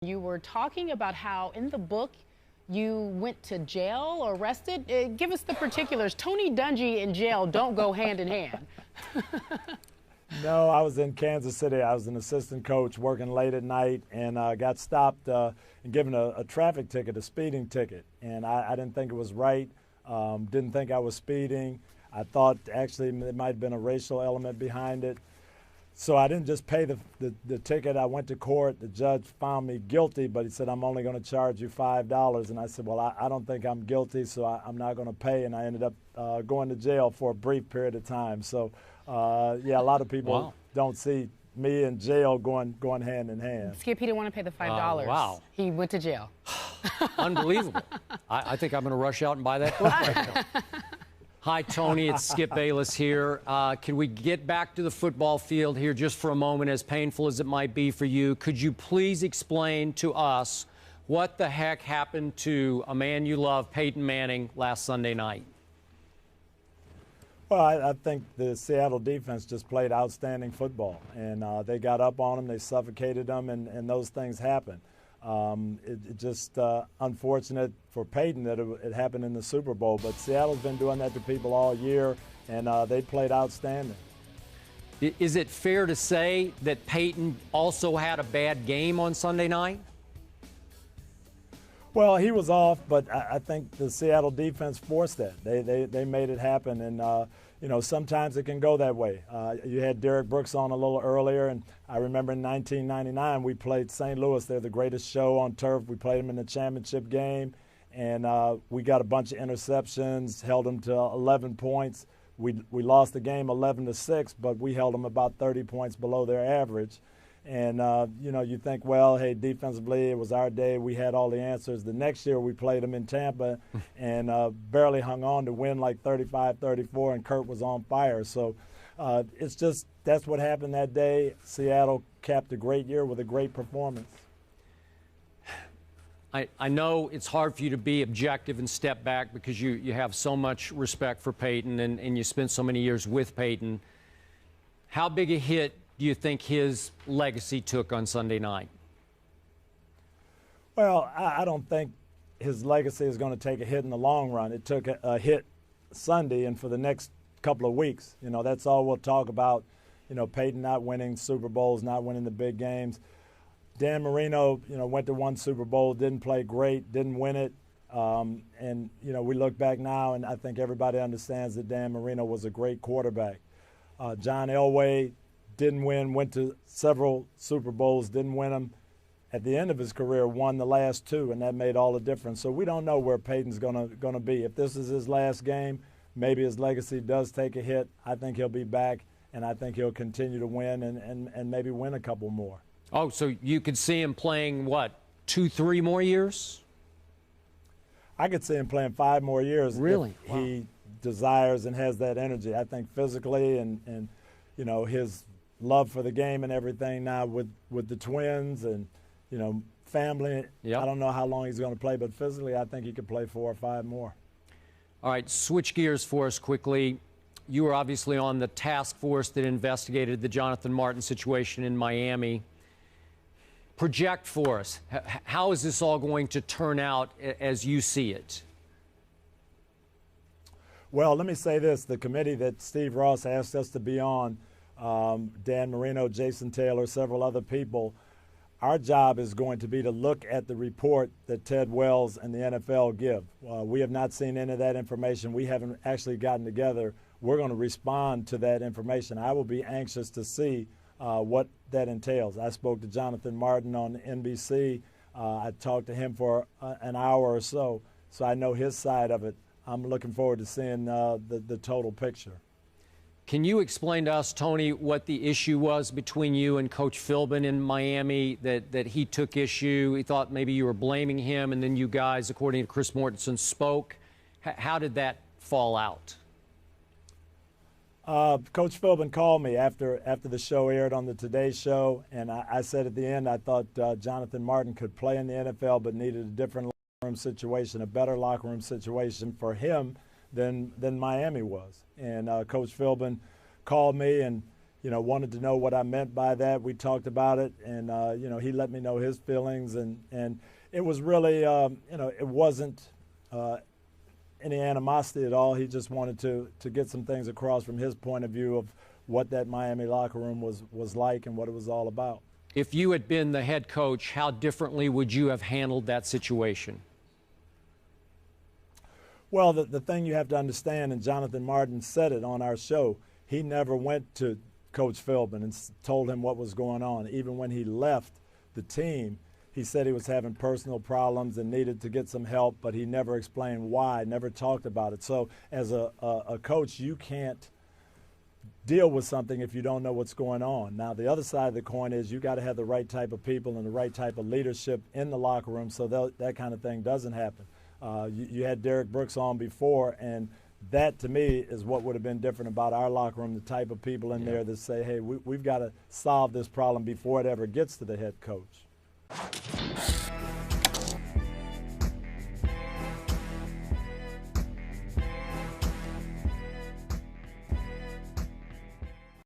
You were talking about how in the book you went to jail or arrested. Give us the particulars. Tony Dungy and jail don't go hand in hand. No, I was in Kansas City. I was an assistant coach working late at night and got stopped and given a traffic ticket, a speeding ticket. And I didn't think it was right, didn't think I was speeding. I thought actually there might have been a racial element behind it. So I didn't just pay the ticket. I went to court. The judge found me guilty, but he said, I'm only going to charge you $5. And I said, well, I don't think I'm guilty, so I'm not going to pay. And I ended up going to jail for a brief period of time. So, yeah, a lot of people don't see me in jail going hand in hand. Skip, he didn't want to pay the $5. Wow. He went to jail. Unbelievable. I think I'm going to rush out and buy that book right now. Hi, Tony. It's Skip Bayless here. Can we get back to the football field here just for a moment, as painful as it might be for you? Could you please explain to us what the heck happened to a man you love, Peyton Manning, last Sunday night? Well, I think the Seattle defense just played outstanding football, and they got up on them, they suffocated them, and those things happen. It just unfortunate for Peyton that it happened in the Super Bowl, but Seattle's been doing that to people all year, and they played outstanding. Is it fair to say that Peyton also had a bad game on Sunday night? Well, he was off, but I think the Seattle defense forced that. They made it happen, and you know, sometimes it can go that way. You had Derek Brooks on a little earlier, and I remember in 1999 we played St. Louis. They're the greatest show on turf. We played them in the championship game, and we got a bunch of interceptions, held them to 11 points. We lost the game 11-6, but we held them about 30 points below their average. And, you know, you think, well, hey, defensively, it was our day. We had all the answers. The next year we played them in Tampa and barely hung on to win like 35-34, and Kurt was on fire. So it's just that's what happened that day. Seattle capped a great year with a great performance. I know it's hard for you to be objective and step back because you have so much respect for Peyton and you spent so many years with Peyton. How big a hit do you think his legacy took on Sunday night? Well, I don't think his legacy is going to take a hit in the long run. It took a hit Sunday, and for the next couple of weeks, you know, that's all we'll talk about. You know, Peyton not winning Super Bowls, not winning the big games. Dan Marino, you know, went to one Super Bowl, didn't play great, didn't win it. And, you know, we look back now, and I think everybody understands that Dan Marino was a great quarterback. John Elway didn't win, went to several Super Bowls, didn't win them. At the end of his career, won the last two, and that made all the difference. So we don't know where Peyton's gonna be. If this is his last game, maybe his legacy does take a hit. I think he'll be back, and I think he'll continue to win and maybe win a couple more. Oh, so you could see him playing, what, 2-3 more years? I could see him playing 5 more years. Really? If he desires and has that energy. I think physically and you know, his love for the game and everything now with the Twins and, you know, family. Yep. I don't know how long he's going to play, but physically I think he could play 4 or 5 more. All right, switch gears for us quickly. You were obviously on the task force that investigated the Jonathan Martin situation in Miami. Project for us. How is this all going to turn out as you see it? Well, let me say this. The committee that Steve Ross asked us to be on, Dan Marino, Jason Taylor, several other people, our job is going to be to look at the report that Ted Wells and the NFL give. We have not seen any of that information. We haven't actually gotten together. We're going to respond to that information. I will be anxious to see what that entails. I spoke to Jonathan Martin on NBC. I talked to him for an hour or so I know his side of it. I'm looking forward to seeing the total picture. Can you explain to us, Tony, what the issue was between you and Coach Philbin in Miami, that he took issue? He thought maybe you were blaming him, and then you guys, according to Chris Mortensen, spoke. How did that fall out? Coach Philbin called me after the show aired on the Today Show, and I said at the end I thought Jonathan Martin could play in the NFL but needed a different locker room situation, a better locker room situation for him than Miami was. And Coach Philbin called me and, wanted to know what I meant by that. We talked about it, and he let me know his feelings, and it was really, it wasn't any animosity at all. He just wanted to get some things across from his point of view of what that Miami locker room was like and what it was all about. If you had been the head coach, how differently would you have handled that situation? Well, the thing you have to understand, and Jonathan Martin said it on our show, he never went to Coach Philbin and told him what was going on. Even when he left the team, he said he was having personal problems and needed to get some help, but he never explained why, never talked about it. So as a coach, you can't deal with something if you don't know what's going on. Now, the other side of the coin is you got to have the right type of people and the right type of leadership in the locker room so that kind of thing doesn't happen. You had Derek Brooks on before, and that, to me, is what would have been different about our locker room, the type of people in there that say, hey, we've got to solve this problem before it ever gets to the head coach.